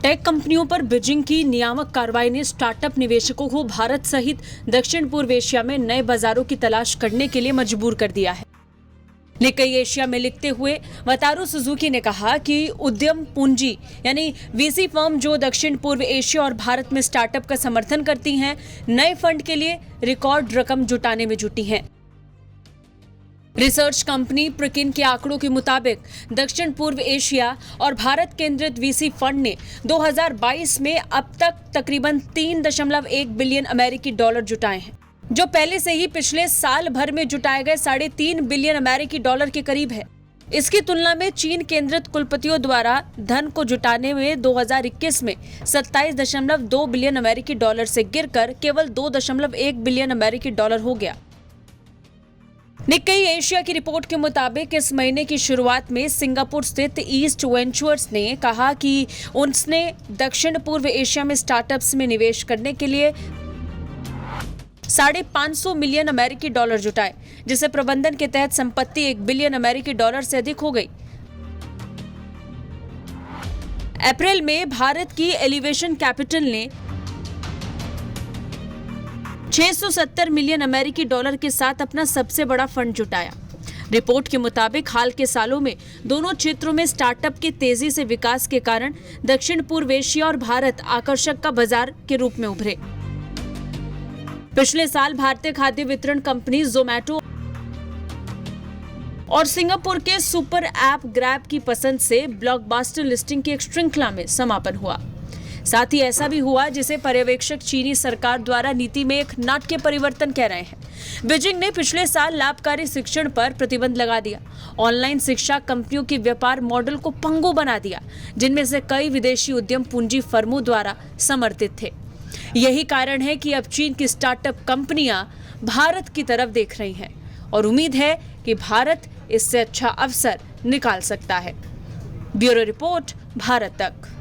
Take कंपनियों पर Beijing की नियामक कार्रवाई ने स्टार्टअप निवेशकों को भारत सहित दक्षिण पूर्व एशिया में नए बाजारों की तलाश करने के लिए मजबूर कर दिया है। निक्केई एशिया में लिखते हुए वतारू सुजुकी ने कहा कि उद्यम पूंजी यानी वीसी फर्म जो दक्षिण पूर्व एशिया और भारत में स्टार्टअप का समर्थन करती हैं, नए फंड के लिए रिकॉर्ड रकम जुटाने में जुटी हैं। रिसर्च कंपनी प्रकिन के आंकड़ों के मुताबिक दक्षिण पूर्व एशिया और भारत केंद्रित वीसी फंड ने 2022 में अब तक तकरीबन 3.1 बिलियन अमेरिकी डॉलर जुटाए हैं, जो पहले से ही पिछले साल भर में जुटाए गए 3.5 बिलियन अमेरिकी डॉलर के करीब है। इसकी तुलना में चीन केंद्रित कुलपतियों द्वारा धन को जुटाने में 2021 में 27.2 बिलियन अमेरिकी डॉलर से गिरकर केवल 2.1 बिलियन अमेरिकी डॉलर हो गया। निक्केई एशिया की रिपोर्ट के मुताबिक इस महीने की शुरुआत में सिंगापुर स्थित ईस्ट वेंचर्स ने कहा कि उसने दक्षिण पूर्व एशिया में स्टार्टअप्स में निवेश करने के लिए 550 मिलियन अमेरिकी डॉलर जुटाए, जिसे प्रबंधन के तहत संपत्ति 1 बिलियन अमेरिकी डॉलर से अधिक हो गई। अप्रैल में भारत की एलिवेशन कैपिटल ने 670 मिलियन अमेरिकी डॉलर के साथ अपना सबसे बड़ा फंड जुटाया। रिपोर्ट के मुताबिक हाल के सालों में दोनों क्षेत्रों में स्टार्टअप के तेजी से विकास के कारण दक्षिण पूर्व एशिया और भारत आकर्षक का बाजार के रूप में उभरे। पिछले साल भारतीय खाद्य वितरण कंपनी जोमैटो और सिंगापुर के सुपर ऐप ग्रैब की पसंद से ब्लॉकबस्टर लिस्टिंग की एक श्रृंखला में समापन हुआ। साथ ही ऐसा भी हुआ जिसे पर्यवेक्षक चीनी सरकार द्वारा नीति में एक नाट्य परिवर्तन कह रहे हैं। बीजिंग ने पिछले साल लाभकारी शिक्षण पर प्रतिबंध लगा दिया। ऑनलाइन शिक्षा कंपनियों के व्यापार मॉडल को पंगु बना दिया, जिनमें से कई विदेशी उद्यम पूंजी फर्मों द्वारा समर्थित थे। यही कारण है कि अब चीन की स्टार्टअप कंपनियां भारत की तरफ देख रही हैं और उम्मीद है कि भारत इससे अच्छा अवसर निकाल सकता है। ब्यूरो रिपोर्ट, भारत तक।